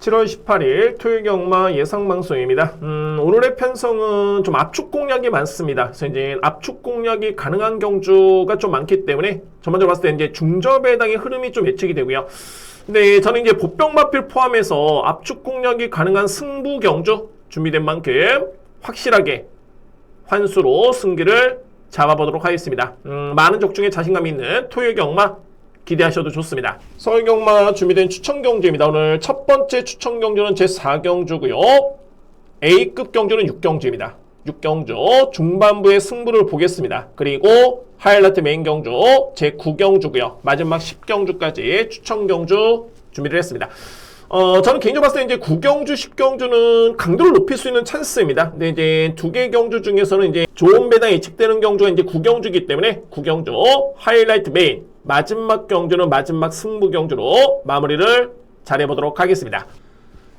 7월 18일 토요일 경마 예상방송입니다. 오늘의 편성은 좀 압축 공략이 많습니다. 그래서 이제 압축 공략이 가능한 경주가 좀 많기 때문에 저 먼저 봤을 때 이제 중저배 해당의 흐름이 좀 예측이 되고요. 근데 저는 이제 보병마필 포함해서 압축 공략이 가능한 승부 경주 준비된 만큼 확실하게 환수로 승기를 잡아보도록 하겠습니다. 많은 족중에 자신감 있는 토요일 경마 기대하셔도 좋습니다. 서울 경마 준비된 추천 경주입니다. 오늘 첫 번째 추천 경주는 제4경주고요. A급 경주는 6경주입니다. 6경주 중반부의 승부를 보겠습니다. 그리고 하이라이트 메인 경주 제9경주고요. 마지막 10경주까지 추천 경주 준비를 했습니다. 저는 개인적으로 봤을 때 이제 9경주, 10경주는 강도를 높일 수 있는 찬스입니다. 근데 이제 두 개 경주 중에서는 이제 좋은 배당 예측되는 경주가 이제 9경주이기 때문에 9경주 하이라이트 메인 마지막 경주는 마지막 승부 경주로 마무리를 잘해보도록 하겠습니다.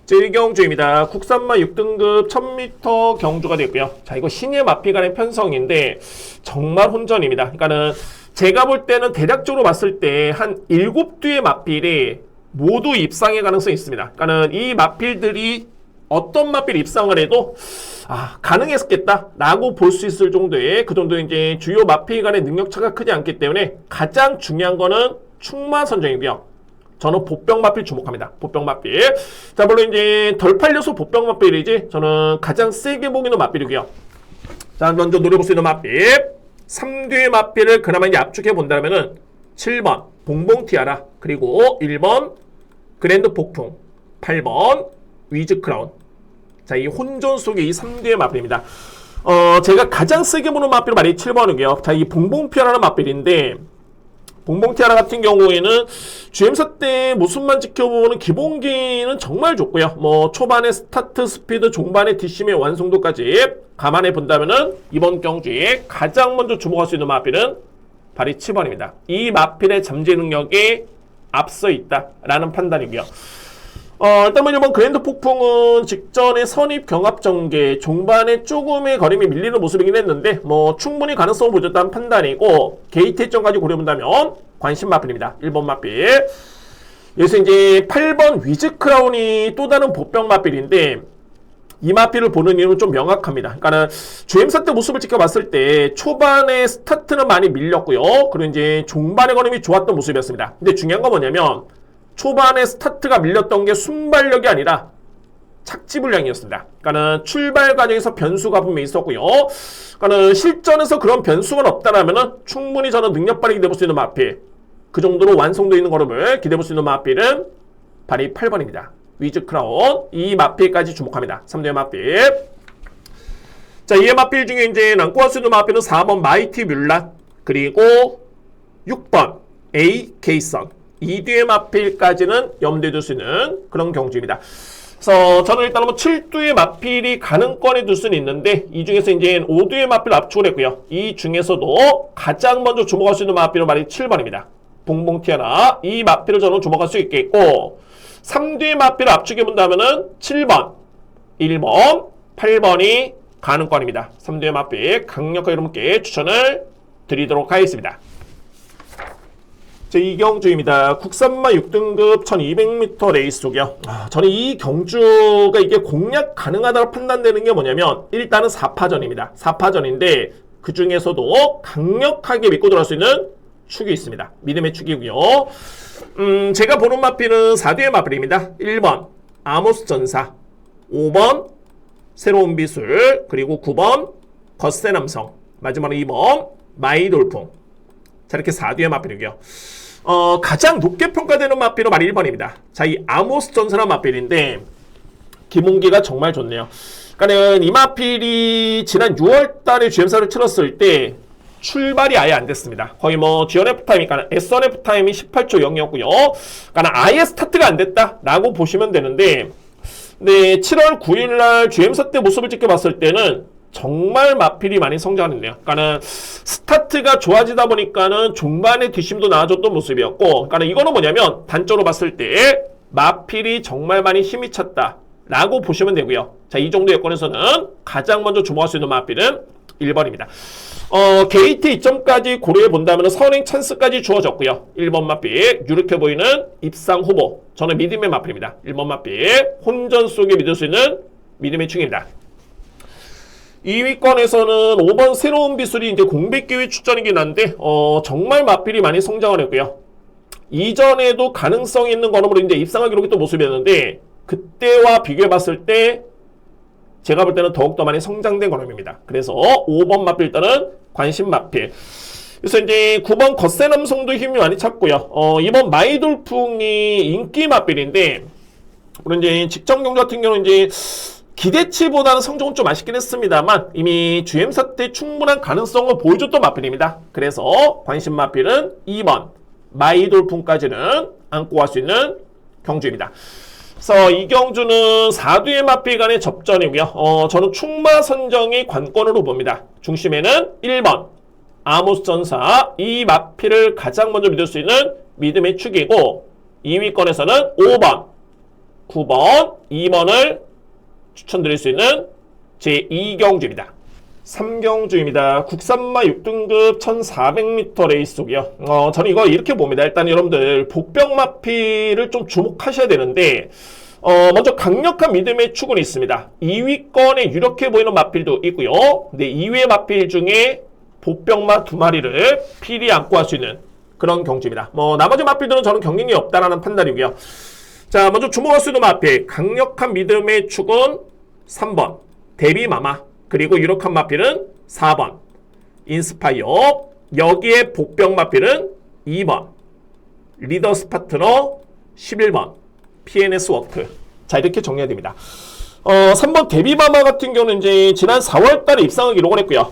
제1경주입니다. 국산마 6등급 1000m 경주가 됐고요. 자, 이거 신예 마피 간의 편성인데 정말 혼전입니다. 그러니까는 제가 볼 때는 대략적으로 봤을 때 한 7뒤의 마필이 모두 입상의 가능성이 있습니다. 그러니까는 이 마필들이 어떤 마필 입상을 해도 가능했겠다라고 볼 수 있을 정도의 그 정도 이제 주요 마필 간의 능력차가 크지 않기 때문에 가장 중요한 거는 충마 선정이고요. 저는 보병 마필 주목합니다. 보병 마필. 자, 물론 이제 덜 팔려서 보병 마필이지 저는 가장 세게 보기는 마필이고요. 자, 먼저 노려볼 수 있는 마필. 3뒤의 마필을 그나마 이제 압축해 본다면은 7번 봉봉 티아라, 그리고 1번 그랜드 폭풍, 8번 위즈 크라운. 자, 이 혼전 속에 이 3뒤의 마필입니다. 제가 가장 세게 보는 마필은 말이 7번이고요. 자, 이 봉봉 티아라는 마필인데 봉봉 티아라 같은 경우에는 GM사 때 모습만 지켜보는 기본기는 정말 좋고요. 뭐 초반의 스타트 스피드, 종반의 뒷심의 완성도까지 감안해 본다면은 이번 경주에 가장 먼저 주목할 수 있는 마필은 바로 7번입니다. 이 마필의 잠재 능력이 앞서 있다라는 판단이고요. 일단 뭐 이번 그랜드 폭풍은 직전에 선입 경합 전개 종반에 조금의 거림이 밀리는 모습이긴 했는데 뭐 충분히 가능성을 보였다는 판단이고 게이트 해점까지 고려본다면 관심 마필입니다. 1번 마필. 여기서 이제 8번 위즈 크라운이 또 다른 보병 마필인데 이 마필을 보는 이유는 좀 명확합니다. 그러니까는 주행사 때 모습을 지켜봤을 때 초반에 스타트는 많이 밀렸고요. 그리고 이제 종반의 걸음이 좋았던 모습이었습니다. 근데 중요한 건 뭐냐면 초반에 스타트가 밀렸던 게 순발력이 아니라 착지불량이었습니다. 그러니까는 출발 과정에서 변수가 분명히 있었고요. 그러니까는 실전에서 그런 변수가 없다라면은 충분히 저는 능력 발휘 기대볼 수 있는 마필, 그 정도로 완성도 있는 걸음을 기대볼 수 있는 마필은 바로 8번입니다. 위즈 크라운. 이 마필까지 주목합니다. 3대 마필. 자, 이 마필 중에 이제 남고 할 수 있는 마필은 4번 마이티 뮬란, 그리고 6번 A 케이선. 이 뒤의 마필까지는 염두에 둘 수 있는 그런 경주입니다. 그래서 저는 일단 뭐 7두의 마필이 가능권에 둘 수는 있는데 이 중에서 이제 5두의 마필을 압축을 했고요. 이 중에서도 가장 먼저 주목할 수 있는 마필은 말이 7번입니다. 봉봉 티아라. 이 마필을 저는 주목할 수 있겠고 3뒤의 마필을 압축해 본다면은 7번, 1번, 8번이 가능권입니다. 3뒤의 마필 강력하게 여러분께 추천을 드리도록 하겠습니다. 제2경주입니다. 국산마 6등급 1200m 레이스 쪽이요. 저는 이 경주가 이게 공략 가능하다고 판단되는 게 뭐냐면 일단은 4파전입니다. 4파전인데 그 중에서도 강력하게 믿고 들어갈 수 있는 축이 있습니다. 믿음의 축이고요. 제가 보는 마필은 4뒤의 마필입니다. 1번 아모스 전사, 5번 새로운 비술, 그리고 9번 겉세 남성, 마지막으로 2번 마이 돌풍. 자, 이렇게 4뒤의 마필이고요. 가장 높게 평가되는 마필은 바로 1번입니다. 자, 이 아모스 전사라는 마필인데 기본기가 정말 좋네요. 그러니까는 이 마필이 지난 6월달에 GM사를 치렀을 때 출발이 아예 안 됐습니다. 거의 뭐 GNF 타임이니까 SNF 타임이 18초 0이었고요. 그러니까 아예 스타트가 안 됐다라고 보시면 되는데, 네, 7월 9일날 GM사 때 모습을 지켜봤을 때는 정말 마필이 많이 성장했네요. 그러니까는 스타트가 좋아지다 보니까는 종반의 뒷심도 나아졌던 모습이었고, 그러니까 이거는 뭐냐면 단적으로 봤을 때 마필이 정말 많이 힘이 찼다라고 보시면 되고요. 자, 이 정도 여건에서는 가장 먼저 주목할 수 있는 마필은 1번입니다. 게이트 이점까지 고려해 본다면 선행 찬스까지 주어졌고요. 1번 마필 유력해 보이는 입상 후보. 저는 믿음의 마필입니다. 1번 마필 혼전 속에 믿을 수 있는 믿음의 충입니다. 2위권에서는 5번 새로운 비술이 이제 공백 기회 출전이긴 한데 정말 마필이 많이 성장을 했고요. 이전에도 가능성이 있는 걸음으로 이제 입상을 기록했던 모습이었는데 그때와 비교해 봤을 때 제가 볼 때는 더욱더 많이 성장된 걸음입니다. 그래서 5번 마필 일단은 관심 마필. 그래서 이제 9번 겉세남성도 힘이 많이 찼고요. 이번 마이돌풍이 인기 마필인데 물론 이제 직전 경주 같은 경우는 이제 기대치보다는 성적은 좀 아쉽긴 했습니다만 이미 GM사 때 충분한 가능성을 보여줬던 마필입니다. 그래서 관심 마필은 2번 마이돌풍까지는 안고 갈 수 있는 경주입니다. 그래서 이 경주는 4두의 마필 간의 접전이고요. 저는 충마 선정이 관건으로 봅니다. 중심에는 1번 아모스 전사 이 마필을 가장 먼저 믿을 수 있는 믿음의 축이고 2위권에서는 5번, 9번, 2번을 추천드릴 수 있는 제2경주입니다. 3경주입니다. 국산마 6등급 1400m 레이스고요. 저는 이거 이렇게 봅니다. 일단 여러분들 복병마필을 좀 주목하셔야 되는데 먼저 강력한 믿음의 축은 있습니다. 2위권에 유력해 보이는 마필도 있고요. 근데 2위의 마필 중에 복병마 2마리를 필히 안고 할 수 있는 그런 경주입니다. 나머지 마필들은 저는 경쟁력이 없다라는 판단이고요. 자, 먼저 주목할 수 있는 마필 강력한 믿음의 축은 3번 데비마마 그리고 유력한 마필은 4번 인스파이어 여기에 복병 마필은 2번 리더스 파트너 11번 PNS 워크. 자, 이렇게 정리해야 됩니다. 3번 데비마마 같은 경우는 이제 지난 4월달에 입상을 기록을 했고요.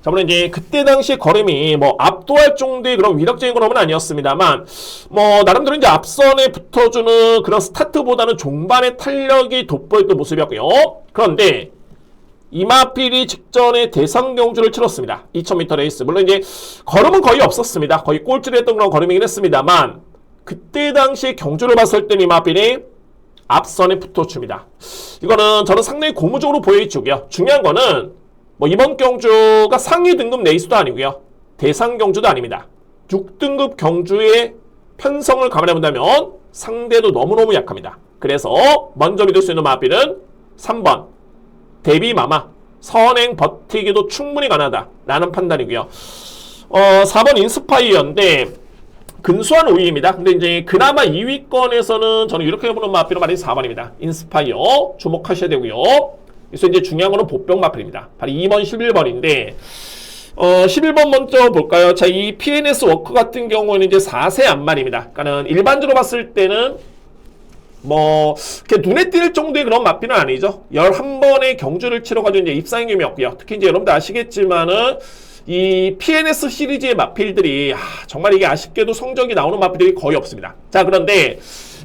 자, 물론 이제 그때 당시 걸음이 압도할 정도의 그런 위력적인 걸음은 아니었습니다만 나름대로 이제 앞선에 붙어주는 그런 스타트보다는 종반의 탄력이 돋보였던 모습이었고요. 그런데 이마필이 직전에 대상 경주를 치렀습니다. 2000m 레이스. 물론 이제 걸음은 거의 없었습니다. 거의 꼴찌를 했던 그런 걸음이긴 했습니다만 그때 당시 경주를 봤을 때 이마필이 앞선에 붙어줍니다. 이거는 저는 상당히 고무적으로 보여있고요. 중요한 거는 이번 경주가 상위 등급 레이스도 아니고요. 대상 경주도 아닙니다. 6등급 경주의 편성을 감안해본다면 상대도 너무너무 약합니다. 그래서 먼저 믿을 수 있는 마필은 3번 데비마마 선행 버티기도 충분히 가능하다라는 판단이고요. 4번 인스파이어인데 근소한 5위입니다. 근데 이제 그나마 2위권에서는 저는 이렇게 보는 마필은 말이 4번입니다. 인스파이어 주목하셔야 되고요. 그래서 이제 중요한 거는 복병 마필입니다. 바로 2번, 11번인데 11번 먼저 볼까요? 자, 이 PNS 워크 같은 경우는 이제 4세 안말입니다. 그러니까는 일반적으로 봤을 때는 이렇게 눈에 띌 정도의 그런 마필은 아니죠. 11번의 경주를 치러가지고 이제 입상의 경험이 없고요. 특히 이제 여러분들 아시겠지만은 이 PNS 시리즈의 마필들이 정말 이게 아쉽게도 성적이 나오는 마필들이 거의 없습니다. 자, 그런데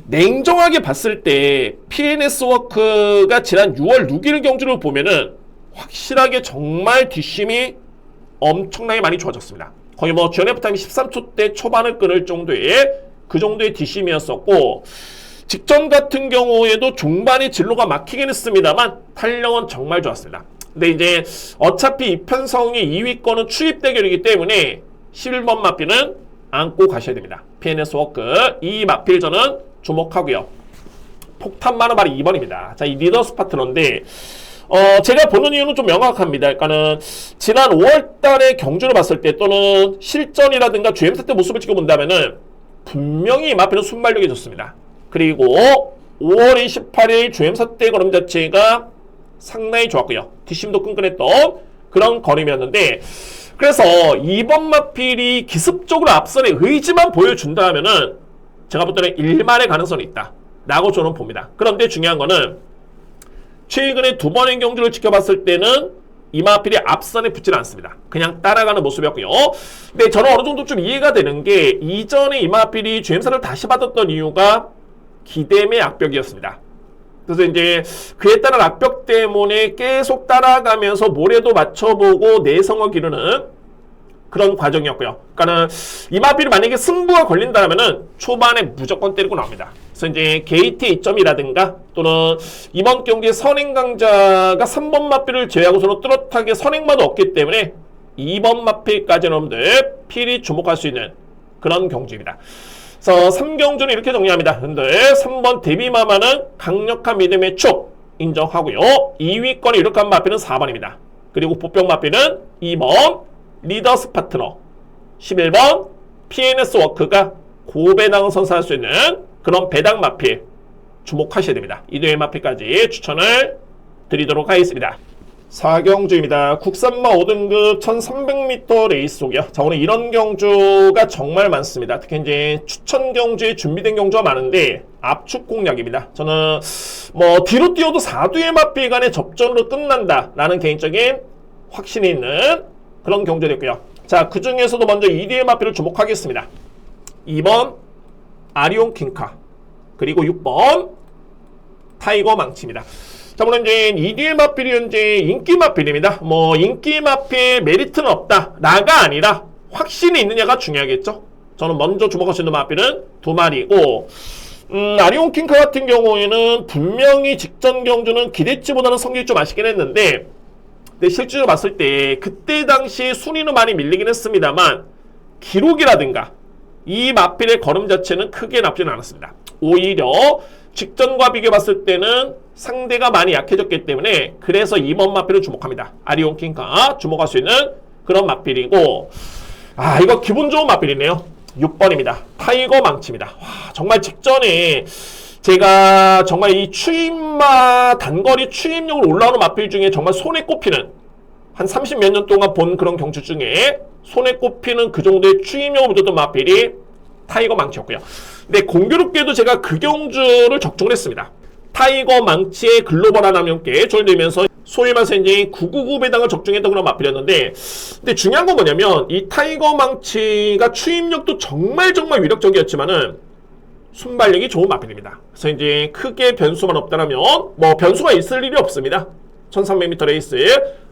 냉정하게 봤을 때 PNS 워크가 지난 6월 6일 경주를 보면은 확실하게 정말 뒷심이 엄청나게 많이 좋아졌습니다. 거의 GNF 타임 13초대 초반을 끊을 정도의 그 정도의 뒷심이었었고 직전 같은 경우에도 중반에 진로가 막히긴 했습니다만 탄력은 정말 좋았습니다. 근데 이제 어차피 이 편성이 2위권은 추입 대결이기 때문에 11번 마필은 안고 가셔야 됩니다. PNS 워크 이 마필 저는 주목하고요. 폭탄만은 바로 2번입니다. 자, 이 리더스 파트너인데 제가 보는 이유는 좀 명확합니다. 그러니까는 지난 5월달에 경주를 봤을 때 또는 실전이라든가 GM사 때 모습을 지켜본다면은 분명히 이 마필은 순발력이 좋습니다. 그리고 5월 28일 GM사 때 걸음 자체가 상당히 좋았고요. 뒷심도 끈끈했던 그런 걸음이었는데 그래서 2번 마필이 기습적으로 앞선의 의지만 보여준다면은 제가 볼 때는 1만의 가능성이 있다 라고 저는 봅니다. 그런데 중요한 거는 최근에 2번의 경주를 지켜봤을 때는 이마필이 앞선에 붙지는 않습니다. 그냥 따라가는 모습이었고요. 근데 저는 어느 정도 좀 이해가 되는 게 이전에 이마필이 GM사를 다시 받았던 이유가 기댐의 악벽이었습니다. 그래서 이제 그에 따른 악벽 때문에 계속 따라가면서 모래도 맞춰보고 내성을 기르는 그런 과정이었고요. 그러니까는 이 마필이 만약에 승부가 걸린다면은 초반에 무조건 때리고 나옵니다. 그래서 이제 게이트의 이점이라든가 또는 이번 경기에 선행 강자가 3번 마필을 제외하고서는 뚜렷하게 선행마도 없기 때문에 2번 마필까지 여러분들 필히 주목할 수 있는 그런 경주입니다. 그래서 3경주는 이렇게 정리합니다. 근데 3번 데뷔마마는 강력한 믿음의 축 인정하고요. 2위권이 이렇게 한 마필은 4번입니다. 그리고 보병 마필은 2번 리더스 파트너, 11번 PNS 워크가 고배당 선사할 수 있는 그런 배당 마필 주목하셔야 됩니다. 이도의 마필까지 추천을 드리도록 하겠습니다. 4경주입니다. 국산마 5등급 1300m 레이스 속이요. 자, 오늘 이런 경주가 정말 많습니다. 특히 이제 추천 경주에 준비된 경주가 많은데 압축 공략입니다. 저는 뭐 뒤로 뛰어도 4두의 마필 간의 접전으로 끝난다라는 개인적인 확신이 있는 그런 경주됐고요. 자, 그 중에서도 먼저 2두의 마필을 주목하겠습니다. 2번 아리온 킹카, 그리고 6번 타이거 망치입니다. 자, 물론 이제 2두의 마필이 현재 인기 마필입니다. 뭐 인기 마필 메리트는 없다 라가 아니라 확신이 있느냐가 중요하겠죠. 저는 먼저 주목할 수 있는 마필은 2마리고, 아리온 킹카 같은 경우에는 분명히 직전 경주는 기대치보다는 성적이 좀 아쉽긴 했는데, 근데 실제로 봤을 때 그때 당시 순위는 많이 밀리긴 했습니다만 기록이라든가 이 마필의 걸음 자체는 크게 나쁘지는 않았습니다. 오히려 직전과 비교해 봤을 때는 상대가 많이 약해졌기 때문에 그래서 2번 마필을 주목합니다. 아리온 킹카 주목할 수 있는 그런 마필이고, 이거 기분 좋은 마필이네요. 6번입니다. 타이거 망치입니다. 와, 정말 직전에 제가 정말 이 추임마 단거리 추임용으로 올라오는 마필 중에 정말 손에 꼽히는, 한 30 몇 년 동안 본 그런 경주 중에 손에 꼽히는 그 정도의 추임용으로 붙었던 마필이 타이거 망치였고요. 근데 공교롭게도 제가 그 경주를 적중을 했습니다. 타이거 망치의 글로벌 하나명께 조율되면서 소위 말해서 이제 999 배당을 적중했던 그런 마필이었는데, 근데 중요한 건 뭐냐면 이 타이거 망치가 추임력도 정말 위력적이었지만은 순발력이 좋은 마필입니다. 그래서 이제 크게 변수만 없다라면 뭐 변수가 있을 일이 없습니다. 1300m 레이스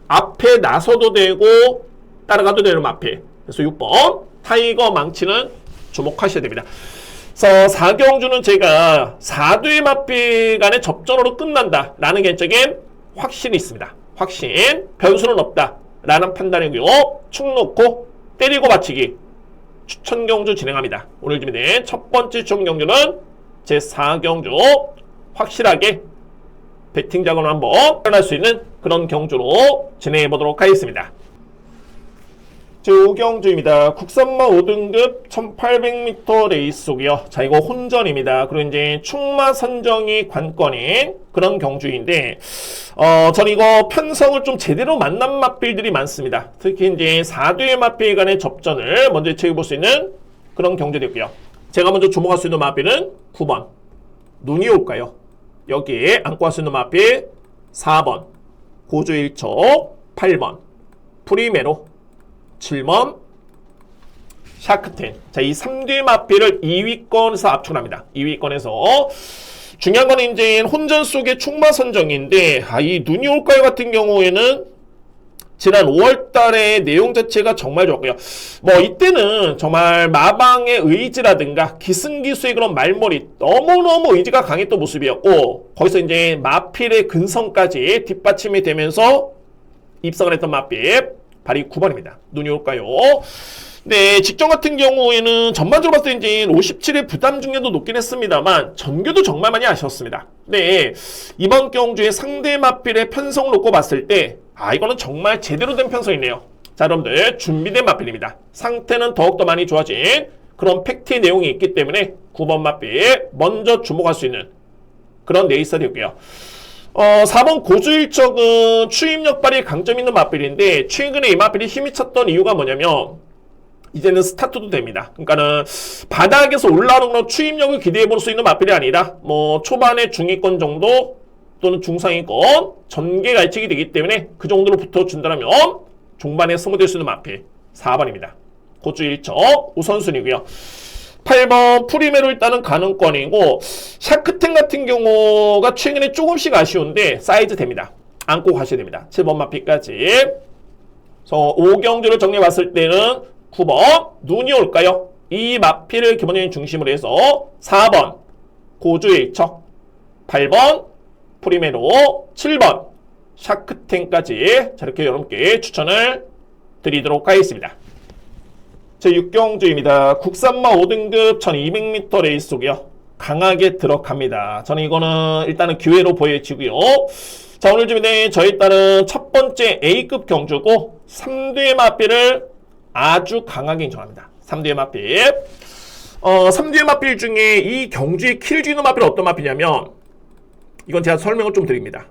앞에 나서도 되고 따라가도 되는 마필. 그래서 6번 타이거 망치는 주목하셔야 됩니다. 그래서 4경주는 제가 4두의 마필 간의 접전으로 끝난다 라는 개인적인 확신이 있습니다. 확신, 변수는 없다 라는 판단이고요. 축 놓고 때리고 받치기 추천 경주 진행합니다. 오늘 준비된 첫 번째 추천 경주는 제 4경주 확실하게 배팅 작업을 한번 할 수 있는 그런 경주로 진행해 보도록 하겠습니다. 제 5경주입니다. 국산마 5등급 1800m 레이스 속이요. 자, 이거 혼전입니다. 그리고 이제 충마 선정이 관건인 그런 경주인데, 저는 이거 편성을 좀 제대로 만난 마필들이 많습니다. 특히 이제 4두의 마필 간의 접전을 먼저 체크해볼 수 있는 그런 경주됐고요. 제가 먼저 주목할 수 있는 마필은 9번. 눈이 올까요? 여기에 안고 할 수 있는 마필 4번. 고주 1초 8번. 프리메로 7번 샤크텐. 자, 이 3두의 마필을 2위권에서 압축합니다. 2위권에서 중요한 건 이제 혼전 속의 충마 선정인데, 이 눈이 올까요 같은 경우에는 지난 5월달에 내용 자체가 정말 좋았고요. 뭐 이때는 정말 마방의 의지라든가 기승기수의 그런 말머리 너무너무 의지가 강했던 모습이었고, 거기서 이제 마필의 근성까지 뒷받침이 되면서 입성을 했던 마필 발이 9번입니다. 눈이 올까요? 네, 직전 같은 경우에는 전반적으로 봤을 때 이제 57의 부담 중량도 높긴 했습니다만 전교도 정말 많이 아쉬웠습니다. 네, 이번 경주에 상대 마필의 편성을 놓고 봤을 때 이거는 정말 제대로 된 편성이네요. 자, 여러분들 준비된 마필입니다. 상태는 더욱더 많이 좋아진 그런 팩트의 내용이 있기 때문에 9번 마필 먼저 주목할 수 있는 그런 레이스가 되고요. 4번 고주일척은 추임력 발휘 강점 있는 마필인데, 최근에 이 마필이 힘이 찼던 이유가 뭐냐면 이제는 스타트도 됩니다. 그러니까는 바닥에서 올라오는 그런 추임력을 기대해 볼 수 있는 마필이 아니라 뭐 초반에 중위권 정도 또는 중상위권 전개가 예측이 되기 때문에 그 정도로 붙어준다면 중반에 승부될 수 있는 마필 4번입니다. 고주 1척 우선순위고요. 8번 프리메로 일단은 가능권이고, 샤크텐 같은 경우가 최근에 조금씩 아쉬운데 사이즈 됩니다. 안고 가셔야 됩니다. 7번 마필까지 그래서 5경주를 정리해봤을 때는 9번 눈이 올까요? 이 마필을 기본적인 중심으로 해서 4번 고주의 척, 8번 프리메로, 7번 샤크탱까지 저렇게 여러분께 추천을 드리도록 하겠습니다. 제 6경주입니다. 국산마 5등급 1200m 레이스고요. 강하게 들어갑니다. 저는 이거는 일단은 기회로 보여지고요. 자, 오늘 준비된 저희 딸은 첫 번째 A급 경주고 3두의 마필을 아주 강하게 인정합니다. 3두의 마필. 3두의 마필 중에 이 경주의 킬을 쥐는 마필은 어떤 마필이냐면 이건 제가 설명을 좀 드립니다.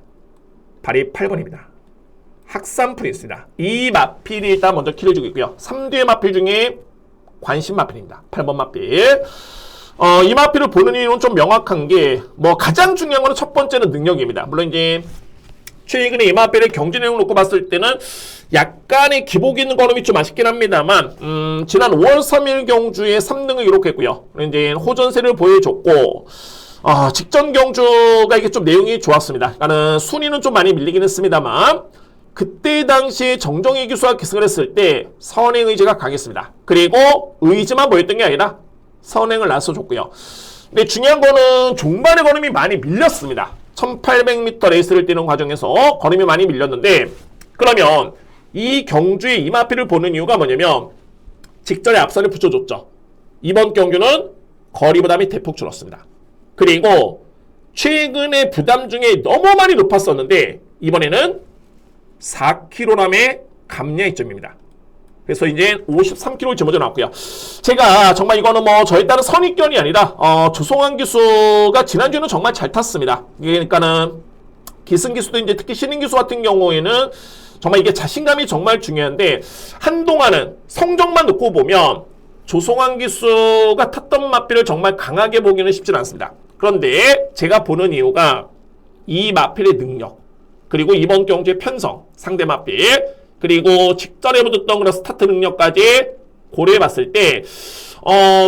발이 8번입니다. 학산 프린스입니다. 이 마필이 일단 먼저 킬을 주고 있고요. 3두의 마필 중에 관심 마필입니다. 8번 마필. 이 마필을 보는 이유는 좀 명확한 게, 가장 중요한 거는 첫 번째는 능력입니다. 물론 이제, 최근에 이 마필의 경주 내용을 놓고 봤을 때는 약간의 기복 있는 걸음이 좀 아쉽긴 합니다만, 지난 5월 3일 경주에 3등을 기록했고요. 이제 호전세를 보여줬고, 직전 경주가 이게 좀 내용이 좋았습니다. 그러니까는 순위는 좀 많이 밀리긴 했습니다만, 그때 당시에 정정희 기수와 기승을 했을 때 선행 의지가 강했습니다. 그리고 의지만 보였던 게 아니라 선행을 나서줬고요. 근데 중요한 거는 종반의 걸음이 많이 밀렸습니다. 1800m 레이스를 뛰는 과정에서 걸음이 많이 밀렸는데, 그러면 이 경주의 이 마필을 보는 이유가 뭐냐면 직전에 앞선을 붙여줬죠. 이번 경주는 거리 부담이 대폭 줄었습니다. 그리고 최근에 부담 중에 너무 많이 높았었는데 이번에는 4kg의 감량 이점입니다. 그래서 이제 53kg를 짊어져 나왔고요. 제가 정말 이거는 저에 따른 선입견이 아니라 조성환 기수가 지난주에는 정말 잘 탔습니다. 그러니까는 기승 기수도 이제 특히 신인 기수 같은 경우에는 정말 이게 자신감이 정말 중요한데 한동안은 성적만 놓고 보면 조성환 기수가 탔던 마필을 정말 강하게 보기는 쉽지 않습니다. 그런데 제가 보는 이유가 이 마필의 능력, 그리고 이번 경주의 편성, 상대 마필, 그리고 직전에 붙었던 그런 스타트 능력까지 고려해봤을 때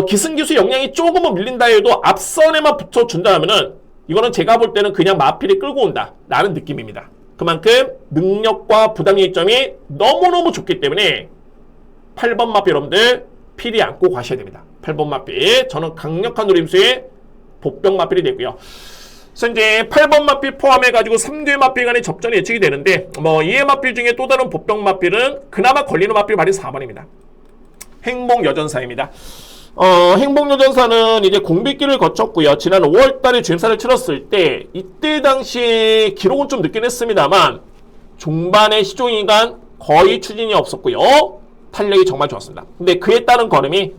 기승기수 역량이 조금은 밀린다 해도 앞선에만 붙여준다 하면은 이거는 제가 볼 때는 그냥 마필이 끌고 온다 라는 느낌입니다. 그만큼 능력과 부담의 이점이 너무너무 좋기 때문에 8번 마필 여러분들 필히 안고 가셔야 됩니다. 8번 마필, 저는 강력한 노림수의 복병 마필이 되고요. 그래서 이제 8번 마필 포함해가지고 3두의 마필 간의 접전이 예측이 되는데, 이의 마필 중에 또 다른 복병 마필은 그나마 걸리는 마필 발이 4번입니다. 행복여전사입니다. 행복여전사는 이제 공비기를 거쳤고요. 지난 5월달에 주임사를 치렀을 때 이때 당시에 기록은 좀 늦긴 했습니다만 종반의 시종이간 거의 추진이 없었고요. 탄력이 정말 좋았습니다. 근데 그에 따른 걸음이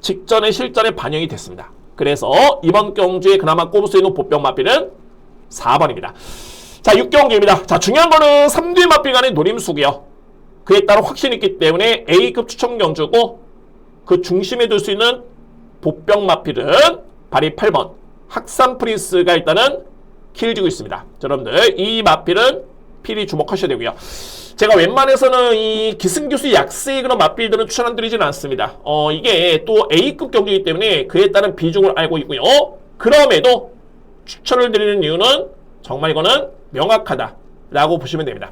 직전의 실전에 반영이 됐습니다. 그래서 이번 경주에 그나마 꼽을 수 있는 복병 마필은 4번입니다. 자, 6경주입니다. 자, 중요한 거는 3두의 마필 간의 노림수고요. 그에 따른 확신이 있기 때문에 A급 추천 경주고 그 중심에 둘 수 있는 복병 마필은 발이 8번 학산 프린스가 일단은 킬 쥐고 있습니다. 자, 여러분들 이 마필은 필히 주목하셔야 되고요. 제가 웬만해서는 이 기승교수 약세의 그런 마필들은 추천 안 드리지는 않습니다. 이게 또 A급 경주이기 때문에 그에 따른 비중을 알고 있고요. 그럼에도 추천을 드리는 이유는 정말 이거는 명확하다라고 보시면 됩니다.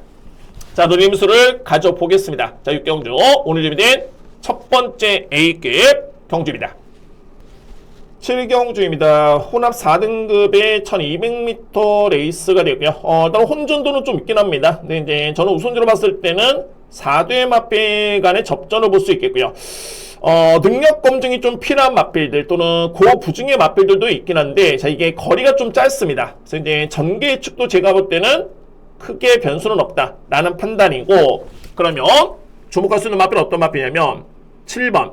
자, 노림수를 가져보겠습니다. 자, 6경주 오늘 준비된 첫 번째 A급 경주입니다. 7경주입니다. 혼합 4등급의 1200m 레이스가 되고요. 일단 혼전도는 좀 있긴 합니다. 근데 이제 저는 우선적으로 봤을 때는 4두의 마필 간의 접전을 볼 수 있겠고요. 능력 검증이 좀 필요한 마필들 또는 고부중의 마필들도 있긴 한데, 자, 이게 거리가 좀 짧습니다. 그래서 이제 전개 예측도 제가 볼 때는 크게 변수는 없다라는 판단이고, 그러면 주목할 수 있는 마필은 어떤 마필이냐면 7번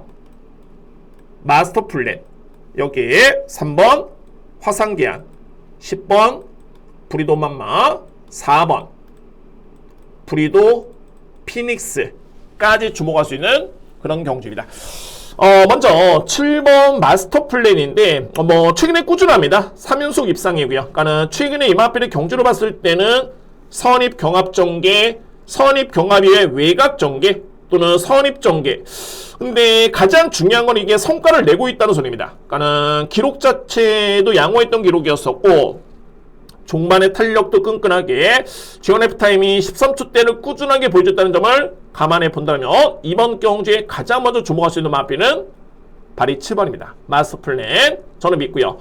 마스터 플랜, 여기에 3번 화상계안, 10번 브리도 맘마, 4번 브리도 피닉스까지 주목할 수 있는 그런 경주입니다. 먼저 7번 마스터 플랜인데 최근에 꾸준합니다. 3연속 입상이고요. 그러니까 최근에 이 마필의 경주를 봤을 때는 선입 경합 전개, 선입 경합 이외 외곽 전개 또는 선입 전개. 근데 가장 중요한 건 이게 성과를 내고 있다는 소리입니다. 그러니까는 기록 자체도 양호했던 기록이었었고 종반의 탄력도 끈끈하게 G1F 타임이 13초대를 꾸준하게 보여줬다는 점을 감안해 본다면 이번 경주에 가장 먼저 주목할 수 있는 마필은 발이 7번입니다. 마스터 플랜 저는 믿고요.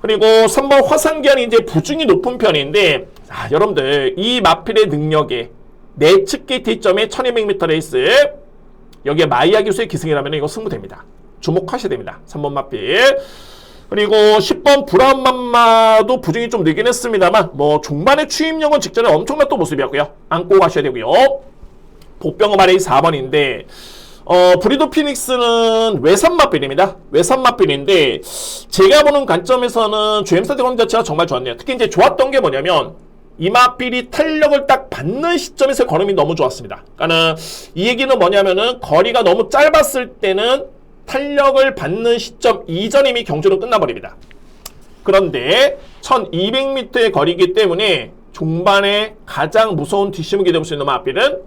그리고 3번 화상기한이 이제 부중이 높은 편인데 여러분들 이 마필의 능력에 내측 게이트점에 1200m 레이스 여기에 마이야 기수의 기승이라면 이거 승부됩니다. 주목하셔야 됩니다. 3번 마필. 그리고 10번 브라운맘마도 부중이 좀 늘긴 했습니다만 뭐 중반에 추임력은 직전에 엄청났던 모습이었고요. 안고 가셔야 되고요. 복병어 발이 4번인데 브리도 피닉스는 외산 마필입니다. 외산 마필인데 제가 보는 관점에서는 GM스타 대권 자체가 정말 좋았네요. 특히 이제 좋았던 게 뭐냐면 이 마필이 탄력을 딱 받는 시점에서 걸음이 너무 좋았습니다. 그러니까 이 얘기는 뭐냐면은 거리가 너무 짧았을 때는 탄력을 받는 시점 이전 이미 경주는 끝나버립니다. 그런데 1200m의 거리이기 때문에 중반에 가장 무서운 뒷심을 기대할 수 있는 마필은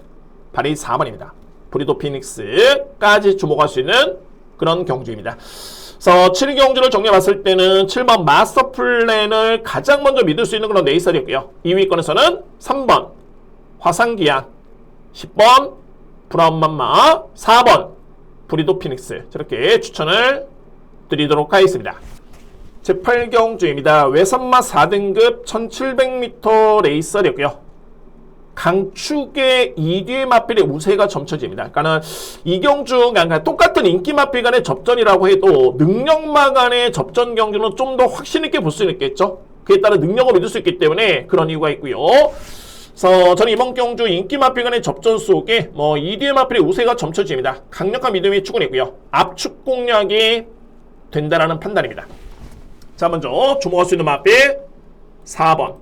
발이 4번입니다. 브리도 피닉스까지 주목할 수 있는 그런 경주입니다. 그래서 7경주를 정리해봤을 때는 7번 마스터 플랜을 가장 먼저 믿을 수 있는 그런 레이서였고요. 2위권에서는 3번 화상기한, 10번 브라운맘마, 4번 브리도 피닉스 저렇게 추천을 드리도록 하겠습니다. 제8경주입니다. 외선마 4등급 1700m 레이서였고요. 강축의 2뒤의 마필의 우세가 점쳐집니다. 그러니까 이경주 똑같은 인기 마필 간의 접전이라고 해도 능력마 간의 접전 경주는 좀 더 확신 있게 볼 수 있겠죠. 그에 따라 능력을 믿을 수 있기 때문에 그런 이유가 있고요. 그래서 저는 이번 경주 인기 마필 간의 접전 속에 2뒤의 마필의 우세가 점쳐집니다. 강력한 믿음이 추구했고요. 압축 공략이 된다라는 판단입니다. 자, 먼저 주목할 수 있는 마필 4번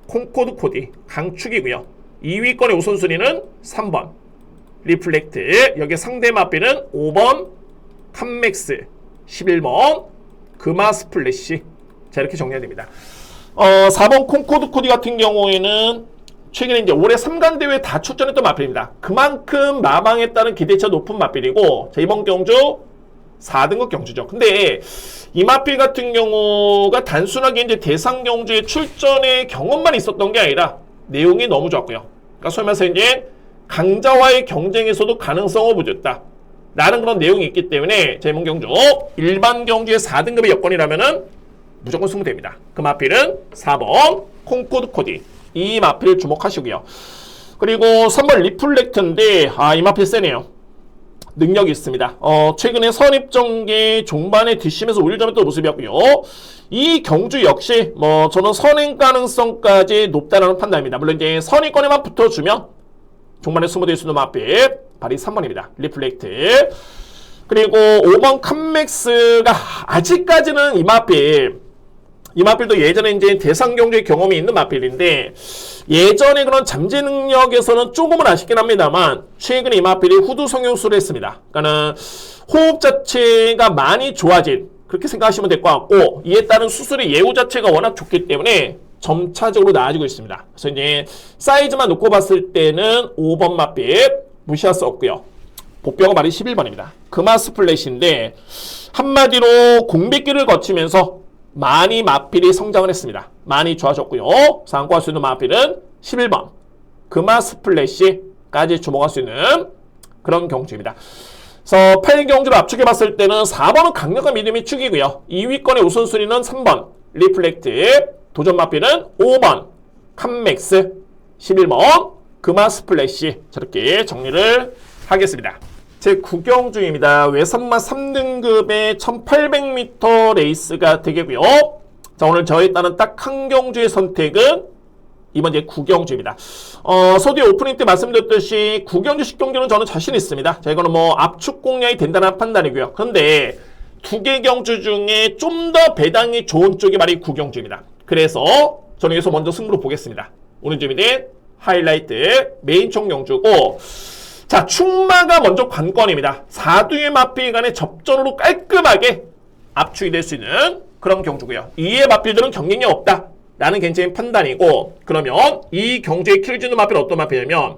콩코드 코디 강축이고요. 2위권의 우선순위는 3번 리플렉트, 여기 상대 마필은 5번 칸맥스, 11번 금화 스플래시. 자, 이렇게 정리해야 됩니다. 4번 콩코드 코디 같은 경우에는 최근에 이제 올해 3간 대회 다 출전했던 마필입니다. 그만큼 마방에 따른 기대치가 높은 마필이고, 자, 이번 경주 4등급 경주죠. 근데 이 마필 같은 경우가 단순하게 이제 대상 경주에 출전의 경험만 있었던 게 아니라 내용이 너무 좋았고요. 그러니까 소위 말해서 이제 강자와의 경쟁에서도 가능성을 보여줬다 라는 그런 내용이 있기 때문에 이번 경주 일반 경주의 4등급의 여건이라면은 무조건 승부됩니다. 그 마필은 4번 콩코드 코디, 이 마필을 주목하시고요. 그리고 3번 리플렉트인데 이 마필 세네요. 능력이 있습니다. 최근에 선입전개 종반에 뒷심에서 우일점했던 모습이었고요. 이 경주 역시 저는 선행 가능성까지 높다는 판단입니다. 물론 이제 선의권에만 붙어주면 종반에 승부될 수 있는 마필 발이 3번입니다. 리플렉트. 그리고 5번 칸맥스가 아직까지는 이 마필도 예전에 이제 대상 경주의 경험이 있는 마필인데 예전에 그런 잠재 능력에서는 조금은 아쉽긴 합니다만 최근에 이 마필이 후두 성형수를 했습니다. 그러니까 호흡 자체가 많이 좋아진, 그렇게 생각하시면 될 것 같고, 이에 따른 수술의 예후 자체가 워낙 좋기 때문에 점차적으로 나아지고 있습니다. 그래서 이제 사이즈만 놓고 봤을 때는 5번 마필 무시할 수 없고요. 복병어 발이 11번입니다. 금화 스플래시인데 한마디로 공백기를 거치면서 많이 마필이 성장을 했습니다. 많이 좋아졌고요. 상고할 수 있는 마필은 11번 금화 스플래시까지 주목할 수 있는 그런 경주입니다. 그래서 8경주를 압축해 봤을 때는 4번은 강력한 믿음이 축이고요. 2위권의 우선순위는 3번 리플렉트, 도전 마필은 5번 칸맥스, 11번 금화 스플래시. 저렇게 정리를 하겠습니다. 제9경주입니다. 외선마 3등급의 1800m 레이스가 되겠고요. 자, 오늘 저에 따른 딱 한 경주의 선택은 이번 이제 9경주입니다. 서두에 오프닝 때 말씀드렸듯이 9경주, 10경주는 저는 자신 있습니다. 자, 이거는 압축 공략이 된다는 판단이고요. 그런데 두 개 경주 중에 좀 더 배당이 좋은 쪽이 바로 9경주입니다. 그래서 저는 여기서 먼저 승부를 보겠습니다. 오늘 준비된 하이라이트 메인 총 경주고, 자, 충마가 먼저 관건입니다. 4두의 마필 간의 접전으로 깔끔하게 압축이 될 수 있는 그런 경주고요. 2의 마필들은 경쟁력 없다 라는 개인적인 판단이고, 그러면 이 경주의 키를 주는 마필은 어떤 마필이냐면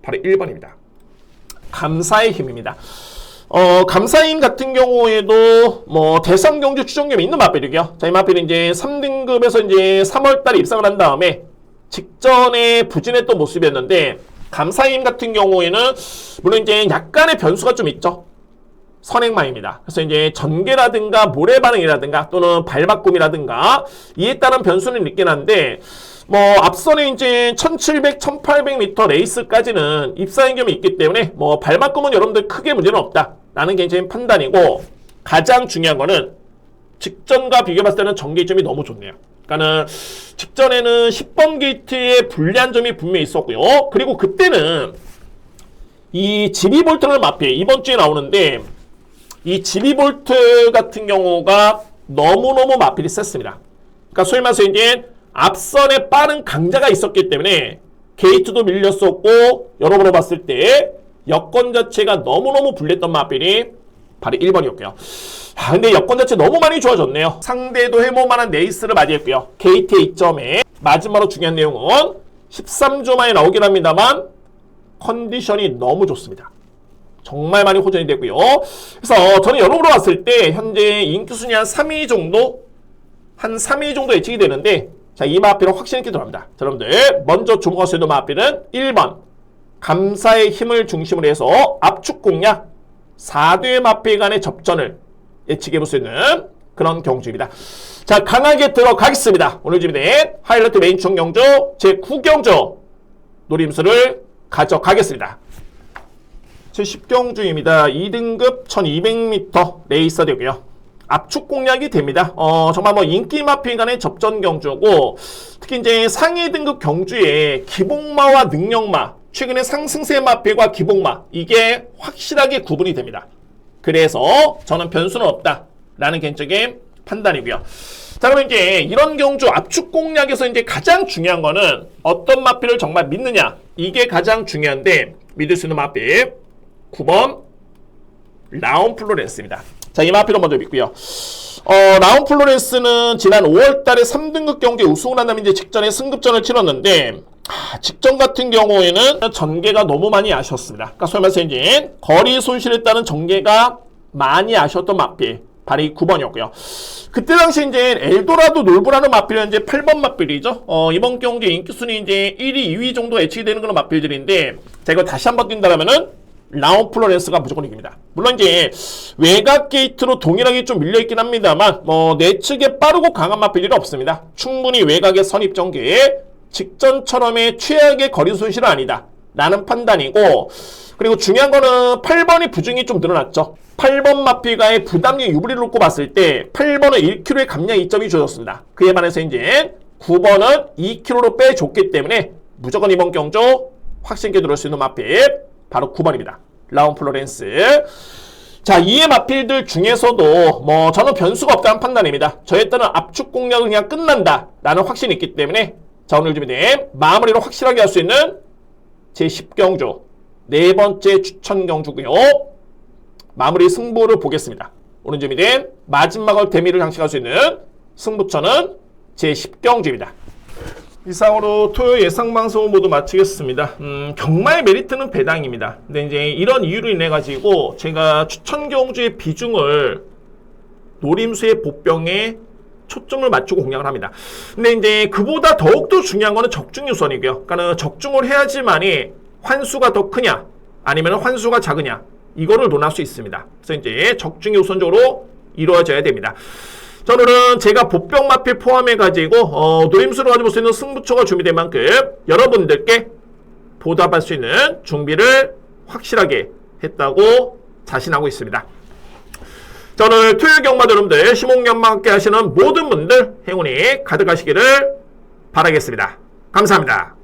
바로 1번입니다. 감사의 힘입니다. 감사의 힘 같은 경우에도 대상 경주 추정점이 있는 마필이고요. 자, 이 마필은 이제 3등급에서 이제 3월달에 입상을 한 다음에 직전에 부진했던 모습이었는데 감사임 같은 경우에는 물론 이제 약간의 변수가 좀 있죠. 선행마입니다. 그래서 이제 전개라든가 모래 반응이라든가 또는 발바꿈이라든가 이에 따른 변수는 있긴 한데 뭐 앞선에 이제 1700, 1800m 레이스까지는 입사행겸이 있기 때문에 뭐 발바꿈은 여러분들 크게 문제는 없다라는 개인적인 판단이고 가장 중요한 거는 직전과 비교해봤을 때는 전개점이 너무 좋네요. 그러니까는 직전에는 10번 게이트에 불리한 점이 분명히 있었고요. 그리고 그때는 이 12V를 마피 이번 주에 나오는데 이 12V 같은 경우가 너무너무 마필이 셌습니다. 그러니까 소위 말해서 이제 앞선에 빠른 강자가 있었기 때문에 게이트도 밀렸었고 여러분으로 봤을 때 여건 자체가 너무너무 불렸던 마필이 바로 1번이었고요. 근데 여건 자체 너무 많이 좋아졌네요. 상대도 해볼만한 레이스를 맞이했고요. 게이트의 이점에 마지막으로 중요한 내용은 13조 만에 나오긴 합니다만 컨디션이 너무 좋습니다. 정말 많이 호전이 되고요. 그래서 저는 여러분으로 봤을 때 현재 인기 순위 한 3위 정도 예측이 되는데 자, 이 마필은 확실히 있게 들어갑니다. 자, 여러분들 먼저 주목할 수 있는 마필은 1번 감사의 힘을 중심으로 해서 압축 공략 4대 마필 간의 접전을 예측해 볼 수 있는 그런 경주입니다. 자, 강하게 들어가겠습니다. 오늘 준비된 하이라이트 메인 총 경주 제9경주 노림수를 가져가겠습니다. 제10경주입니다. 2등급 1200m 레이서 되고요. 압축 공략이 됩니다. 정말 뭐 인기 마필 간의 접전 경주고 특히 이제 상위 등급 경주에 기복마와 능력마 최근에 상승세 마필과 기복마 이게 확실하게 구분이 됩니다. 그래서 저는 변수는 없다라는 개인적인 판단이고요. 자, 그럼 이제 이런 경주 압축 공략에서 이제 가장 중요한 거는 어떤 마필을 정말 믿느냐 이게 가장 중요한데 믿을 수 있는 마필 9번 라운 플로렌스입니다. 자, 이 마필을 먼저 믿고요. 라운 플로렌스는 지난 5월달에 3등급 경기에 우승을 한 다음에 이제 직전에 승급전을 치렀는데 직전 같은 경우에는 전개가 너무 많이 아쉬웠습니다. 그러니까 소위 말해서 이제 거리 손실에 따른 전개가 많이 아쉬웠던 마필 바로 이 9번이었고요. 그때 당시 이제 엘도라도 놀부라는 마필은 이제 8번 마필이죠. 이번 경기 인기 순위 이제 1위, 2위 정도 예측이 되는 그런 마필들인데 자, 이거 다시 한번 뛴다라면은 라운 플로렌스가 무조건 이깁니다. 물론 이제 외곽 게이트로 동일하게 좀 밀려있긴 합니다만 뭐 내측에 빠르고 강한 마필이 없습니다. 충분히 외곽의 선입 전개에 직전처럼의 최악의 거리 손실은 아니다 라는 판단이고 그리고 중요한 거는 8번이 부중이 좀 늘어났죠. 8번 마필과의 부담력 유불리를 놓고 봤을 때 8번은 1kg의 감량 이점이 주어졌습니다. 그에 반해서 이제 9번은 2kg로 빼줬기 때문에 무조건 이번 경주 확신 있게 들어올 수 있는 마필 바로 9번입니다. 라운 플로렌스. 자, 이의 마필들 중에서도 뭐 저는 변수가 없다는 판단입니다. 저에 따른 압축 공략은 그냥 끝난다 라는 확신이 있기 때문에 자, 오늘 준비된 마무리로 확실하게 할 수 있는 제10경주 네 번째 추천 경주고요. 마무리 승부를 보겠습니다. 오늘 준비된 마지막을 대미를 장식할 수 있는 승부처는 제10경주입니다. 이상으로 토요 예상 방송을 모두 마치겠습니다. 경마의 메리트는 배당입니다. 근데 이제 이런 이유로 인해 가지고 제가 추천 경주의 비중을 노림수의 보병에 초점을 맞추고 공략을 합니다. 근데 이제 그보다 더욱더 중요한 거는 적중 유선이고요. 그러니까 적중을 해야지만이 환수가 더 크냐 아니면 환수가 작으냐 이거를 논할 수 있습니다. 그래서 이제 적중이 우선적으로 이루어져야 됩니다. 자, 오늘은 제가 보병 마필 포함해가지고 노림수로 가지고 볼 수 있는 승부처가 준비된 만큼 여러분들께 보답할 수 있는 준비를 확실하게 했다고 자신하고 있습니다. 자, 오늘 토요일 경마들 여러분들 시목연마 함께 하시는 모든 분들 행운이 가득하시기를 바라겠습니다. 감사합니다.